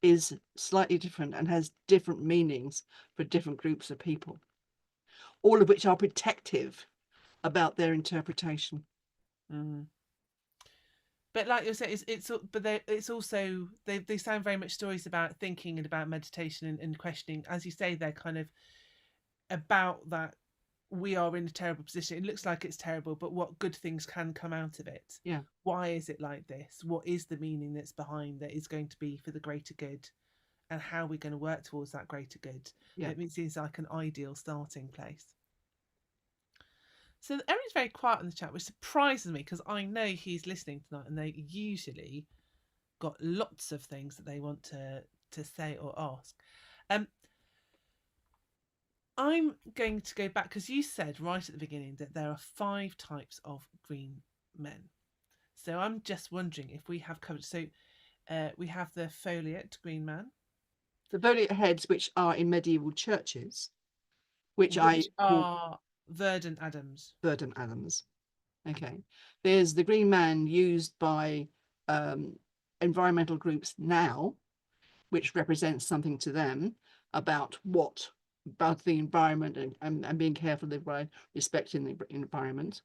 is slightly different and has different meanings for different groups of people, all of which are protective about their interpretation. But like you said, it's also they sound very much stories about thinking and about meditation and questioning. As you say, they're kind of about that we are in a terrible position. It looks like it's terrible, but what good things can come out of it? Yeah. Why is it like this? What is the meaning that's behind that is going to be for the greater good? And how are we going to work towards that greater good? Yeah. It seems like an ideal starting place. So everyone's very quiet in the chat, which surprises me because I know he's listening tonight, and they usually got lots of things that they want to say or ask. I'm going to go back because you said right at the beginning that there are 5 types of green men. So I'm just wondering if we have covered. So we have the foliate green man. The foliate heads, which are in medieval churches, which are verdant Adams. Verdant Adams. Okay. There's the green man used by environmental groups now, which represents something to them about the environment and being careful by respecting the environment.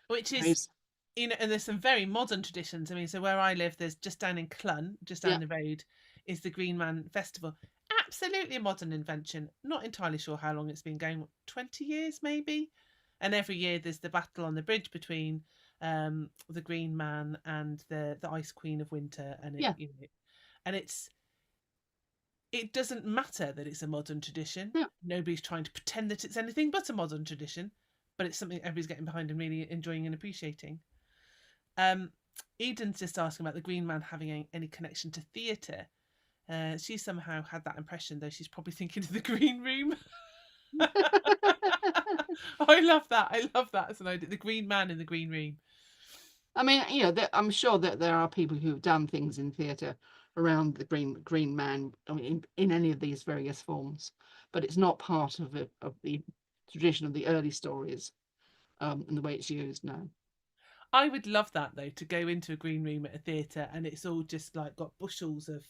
Which is, and there's some very modern traditions. I mean, so where I live, there's just down in Clun, just down the road, is the Green Man Festival. Absolutely a modern invention. Not entirely sure how long it's been going. 20 years maybe. And every year there's the battle on the bridge between the Green Man and the Ice Queen of Winter, and it doesn't matter that it's a modern tradition. Yeah. Nobody's trying to pretend that it's anything but a modern tradition, but it's something everybody's getting behind and really enjoying and appreciating. Eden's just asking about the Green Man having any connection to theatre. She somehow had that impression, though she's probably thinking of the Green Room. I love that as an idea. The Green Man in the Green Room. I mean, I'm sure that there are people who've done things in theatre around the green man, I mean, in any of these various forms, but it's not part of the tradition of the early stories and the way it's used now. I would love that, though, to go into a green room at a theatre and it's all just like got bushels of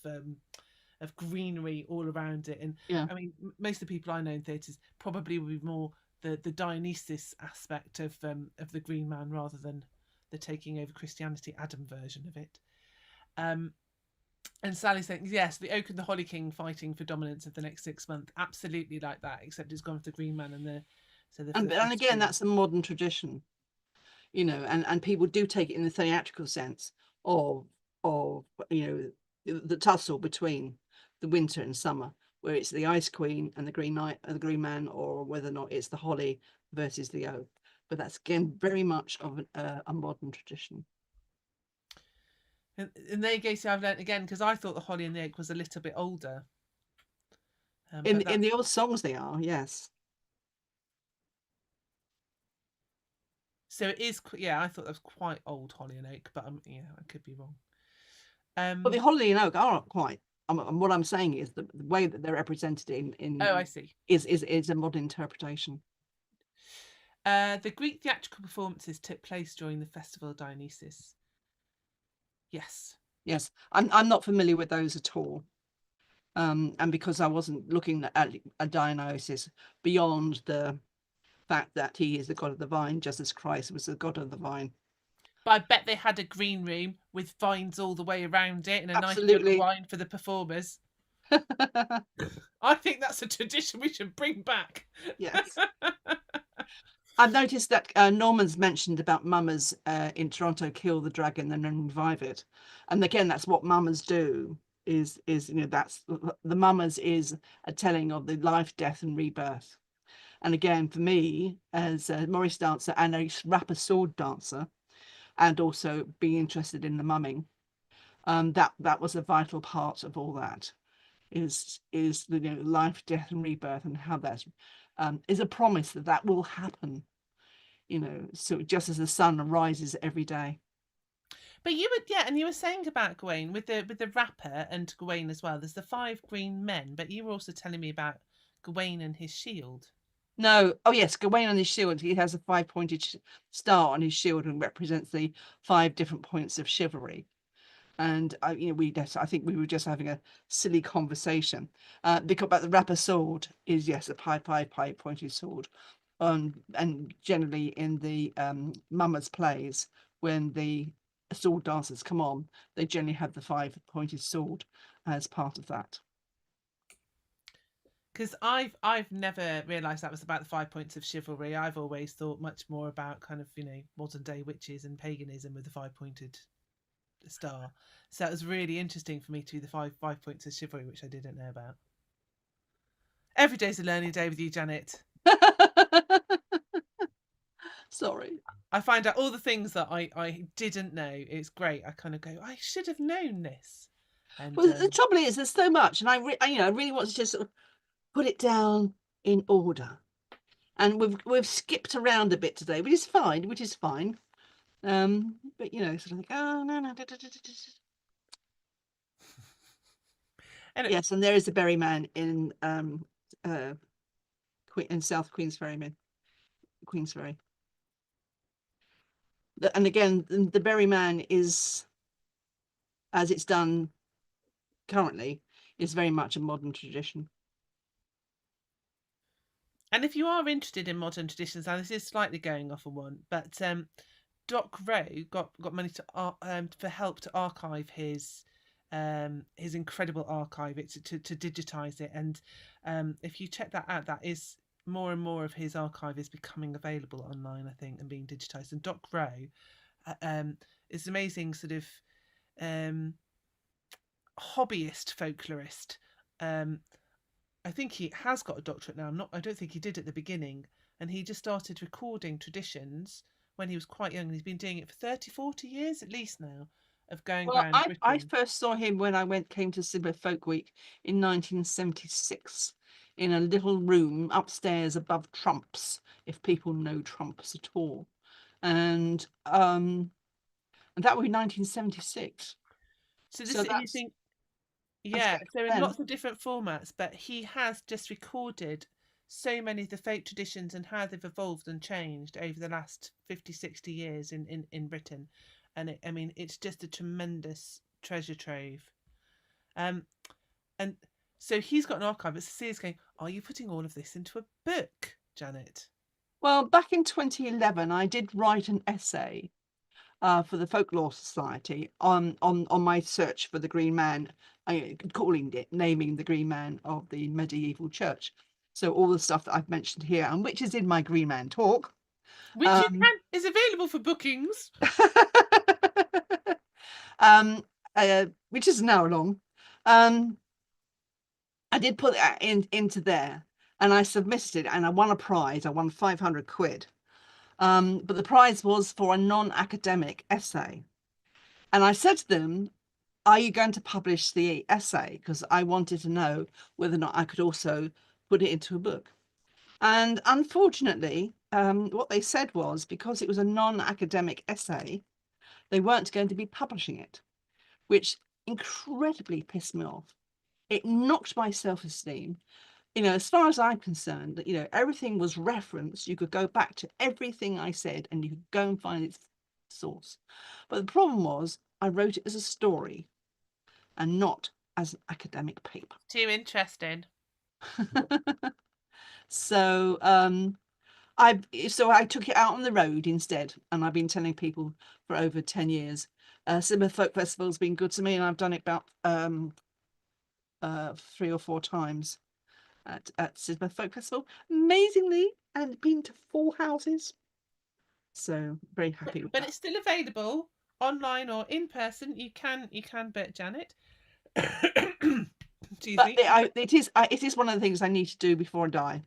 of greenery all around it. And Yeah. I mean, most of the people I know in theatres probably would be more the Dionysus aspect of the Green Man rather than the taking over Christianity Adam version of it. And Sally's saying, yes, the Oak and the Holly King fighting for dominance of the next 6 months, absolutely like that, except it's gone for the Green Man and the And again, festival. that's a modern tradition, you know, and people do take it in the theatrical sense of you know, the tussle between the winter and summer, where it's the Ice Queen and the Green Knight and the Green Man, or whether or not it's the Holly versus the Oak. But that's again very much of a modern tradition. And there you go. See, I've learnt again because I thought the Holly and the Oak was a little bit older. But In that's the old songs, they are, yes. so it is. Yeah, I thought that was quite old Holly and Oak, but yeah, I could be wrong. But the Holly and Oak are quite. And what I'm saying is the way that they're represented Oh, in I see. is a modern interpretation. The Greek theatrical performances took place during the festival of Dionysus. Yes. Yes, I'm not familiar with those at all. And because I wasn't looking at a Dionysus beyond the fact that he is the god of the vine, just as Christ was the god of the vine. But I bet they had a green room with vines all the way around it and a nice jug of Absolutely. wine for the performers. I think that's a tradition we should bring back. Yes. I've noticed that Norman's mentioned about mummers in Toronto kill the dragon and then revive it, and again that's what mummers do. Is you know, that's the mummers is a telling of the life, death, and rebirth. And again, for me, as a Morris dancer and a rapper sword dancer, and also being interested in the mumming, that was a vital part of all that. Is you know, life, death, and rebirth, and how that is a promise that that will happen. You know, so just as the sun rises every day. But you were, yeah, and you were saying about Gawain with the rapper and Gawain as well. There's the 5 green men, but you were also telling me about Gawain and his shield. No, oh yes, Gawain on his shield. He has a 5-pointed star on his shield and represents the 5 different points of chivalry. And you know, I think we were just having a silly conversation because about the rapper sword is, yes, a 5-pointed sword. And generally in the mummers plays, when the sword dancers come on, they generally have the 5-pointed sword as part of that. Because I've never realised that was about the 5 points of chivalry. I've always thought much more about kind of, you know, modern day witches and paganism with the 5-pointed star. So it was really interesting for me to be the five points of chivalry, which I didn't know about. Every day's a learning day with you, Janet. Sorry. I find out all the things that I didn't know. It's great. I kind of go, I should have known this. And Well, the trouble is, there's so much, and you know, I really want to just sort of put it down in order. And we've skipped around a bit today, which is fine, but you know, sort of like, oh no, no. and Yes, and there is a Berryman in South Queensferry. And again, the Berryman is, as it's done currently, is very much a modern tradition. And if you are interested in modern traditions, now this is slightly going off on one, but Doc Rowe got money to for help to archive his incredible archive, to digitize it. And if you check that out, that is more and more of his archive is becoming available online, I think, and being digitized. And Doc Rowe is an amazing sort of hobbyist folklorist. I think he has got a doctorate now. I don't think he did at the beginning. And he just started recording traditions when he was quite young. And he's been doing it for 30, 40 years at least now, of going Well, around I Britain. first saw him when I came to Sydney Folk Week in 1976 in a little room upstairs above Trumps, if people know Trumps at all. And that would be 1976. So So this, you that's think, yeah, back so in then. lots of different formats, but he has just recorded so many of the folk traditions and how they've evolved and changed over the last 50, 60 years in Britain. And I mean, it's just a tremendous treasure trove. And And so he's got an archive, but Cecilia's going, are you putting all of this into a book, Janet? Well, back in 2011, I did write an essay for the Folklore Society on my search for the Green Man, naming the Green Man of the medieval church. So all the stuff that I've mentioned here, and which is in my Green Man talk. Which you can, is available for bookings. Which is an hour long. I did put that into there, and I submitted it, and I won a prize. I won 500 quid. But the prize was for a non-academic essay. And I said to them, are you going to publish the essay? Because I wanted to know whether or not I could also put it into a book. And unfortunately, what they said was, because it was a non-academic essay, they weren't going to be publishing it, which incredibly pissed me off. It knocked my self-esteem. As far as I'm concerned, everything was referenced. You could go back to everything I said and you could go and find its source. But the problem was I wrote it as a story and not as an academic paper. Too interesting. So I took it out on the road instead, and I've been telling people for over 10 years. Sidmouth Folk Festival has been good to me, and I've done it about 3 or 4 times at Sidmouth Folk Festival, amazingly, and been to 4 houses. So very happy with but that. It's still available online or in person. You can bet Janet. It is one of the things I need to do before I die,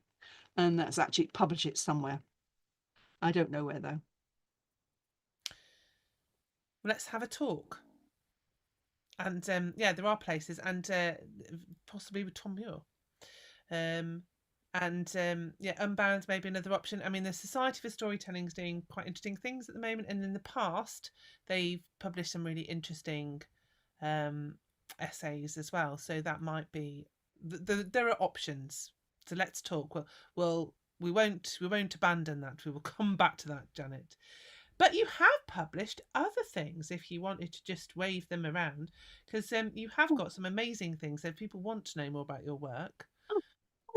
and that's actually publish it somewhere. I don't know where though. Let's have a talk. And there are places, and possibly with Tom Muir. Unbound may be another option. I mean, the Society for Storytelling is doing quite interesting things at the moment, and in the past they've published some really interesting essays as well. So that might be there are options. So let's talk. We won't abandon that. We will come back to that, Janet. But you have published other things if you wanted to just wave them around, because you have got some amazing things. So if people want to know more about your work.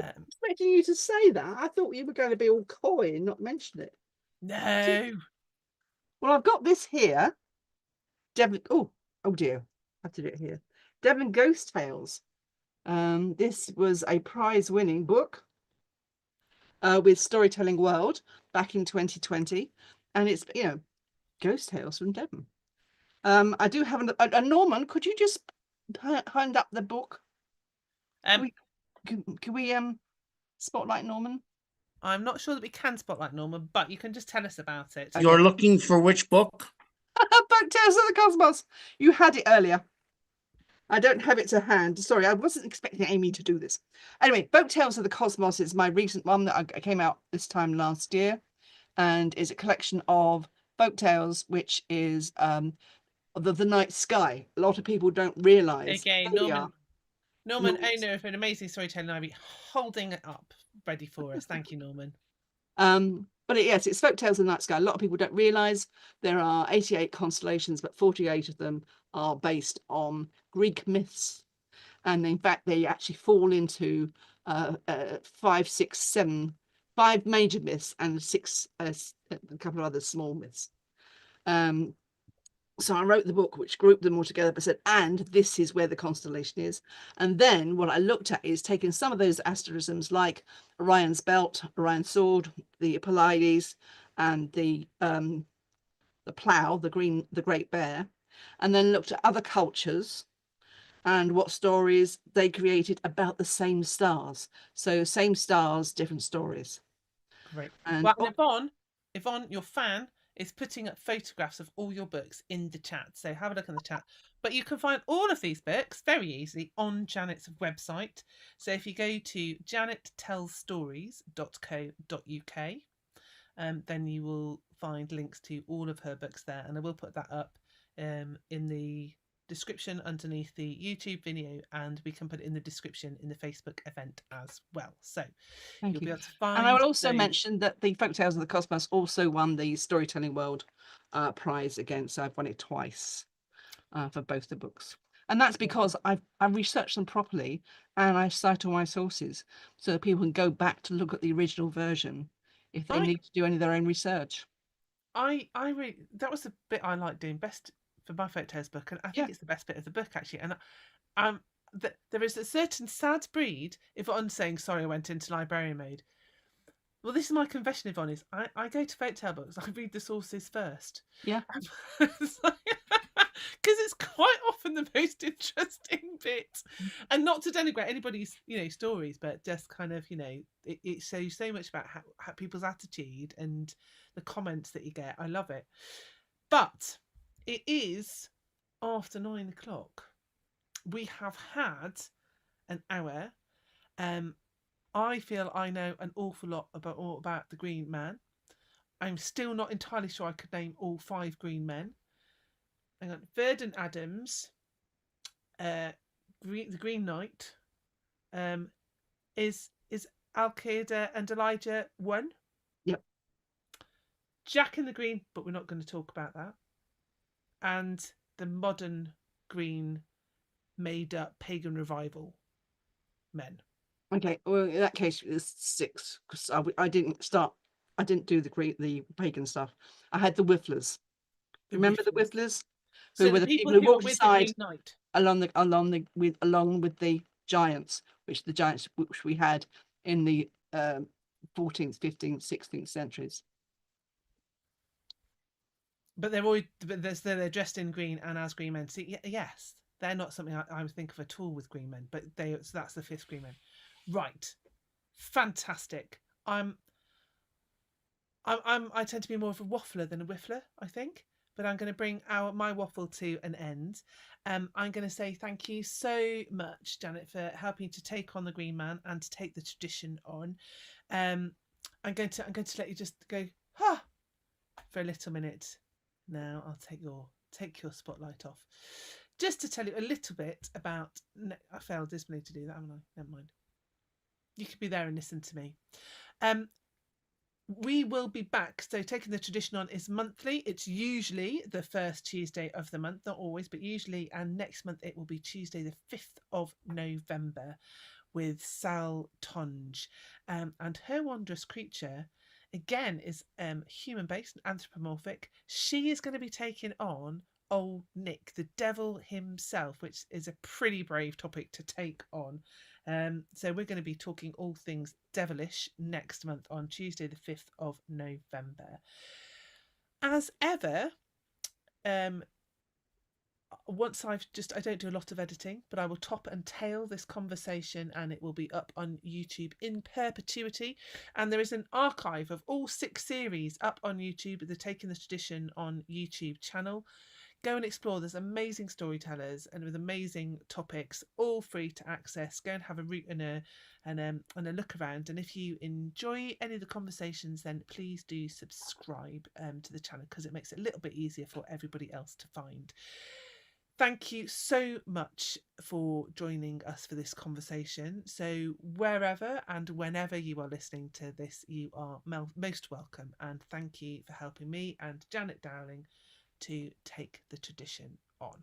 I was expecting you to say that. I thought you were going to be all coy and not mention it. No. Well, I've got this here. Devon. Oh dear. I have to do it here. Devon Ghost Tales. This was a prize-winning book with Storytelling World back in 2020, and it's ghost tales from Devon. I do have a Norman. Could you just hand up the book? Can we spotlight Norman? I'm not sure that we can spotlight Norman, but you can just tell us about it. Okay. You're looking for which book? Folk Tales of the Cosmos. You had it earlier. I don't have it to hand. Sorry, I wasn't expecting Amy to do this. Anyway, Folk Tales of the Cosmos is my recent one that I came out this time last year, and is a collection of folk tales, which is the night sky. A lot of people don't realise. Okay, Norman, owner of an amazing storytelling library, holding it up, ready for us. Thank you, Norman. But yes, it's Folk Tales of the Night Sky. A lot of people don't realise there are 88 constellations, but 48 of them are based on Greek myths. And in fact, they actually fall into 5 major myths and a couple of other small myths. So I wrote the book, which grouped them all together, but said, and this is where the constellation is. And then what I looked at is taking some of those asterisms, like Orion's belt, Orion's sword, the Pleiades, and the plough, the great bear, and then looked at other cultures and what stories they created about the same stars. So same stars, different stories. Great. And Yvonne, your fan, is putting up photographs of all your books in the chat. So have a look in the chat. But you can find all of these books very easily on Janet's website. So if you go to janettellstories.co.uk, then you will find links to all of her books there. And I will put that up in the description underneath the YouTube video, and we can put it in the description in the Facebook event as well. So you'll be able to find. And I will also mention that the Folk Tales of the Cosmos also won the Storytelling World prize again, so I've won it twice for both the books. And that's because I've researched them properly and I cite all my sources so that people can go back to look at the original version if they need to do any of their own research. I really, that was the bit I like doing best for my Folk Tales book, and I think it's the best bit of the book actually. And there is a certain sad breed. If I'm saying sorry, I went into librarian mode. Well, this is my confession, Yvonne. Is I go to folk tale books. I read the sources first. Yeah. Because it's quite often the most interesting bit, and not to denigrate anybody's stories, but just kind of it shows so much about how people's attitude and the comments that you get. I love it, but it is after 9 o'clock. We have had an hour. I feel I know an awful lot about the Green Man. I'm still not entirely sure I could name all 5 Green Men. Hang on, Verdant Adams, the Green Knight, is Al-Qaeda and Elijah one? Yep. Jack in the Green, but we're not going to talk about that. And the modern Green made-up pagan revival men. Okay, well, in that case, it's 6 because I didn't do the pagan stuff. I had the Whifflers. Remember the Whifflers? So who were the people who walked aside along with the giants, which we had in the 14th, 15th, 16th centuries. But they're dressed in green and as green men. See, yes, they're not something I would think of at all with green men. But so that's the 5th Green Men. Right, fantastic. I tend to be more of a waffler than a whiffler, I think. But I'm going to bring my waffle to an end. I'm going to say thank you so much, Janet, for helping to take on the Green Man and to take the tradition on. I'm going to let you just go for a little minute. Now I'll take your spotlight off, just to tell you a little bit about. I failed dismally to do that, haven't I? Never mind. You can be there and listen to me. We will be back. So taking the tradition on is monthly. It's usually the first Tuesday of the month, not always, but usually. And next month it will be Tuesday, the 5th of November, with Sal Tonge. And her wondrous creature, again, is human-based and anthropomorphic. She is going to be taking on Old Nick, the devil himself, which is a pretty brave topic to take on. So we're going to be talking all things devilish next month on Tuesday, the 5th of November. As ever, once I don't do a lot of editing, but I will top and tail this conversation and it will be up on YouTube in perpetuity. And there is an archive of all 6 series up on YouTube, the Taking the Tradition on YouTube channel. Go and explore. There's amazing storytellers and with amazing topics, all free to access. Go and have a root and a look around. And if you enjoy any of the conversations, then please do subscribe to the channel because it makes it a little bit easier for everybody else to find. Thank you so much for joining us for this conversation. So wherever and whenever you are listening to this, you are most welcome. And thank you for helping me and Janet Dowling to take the tradition on.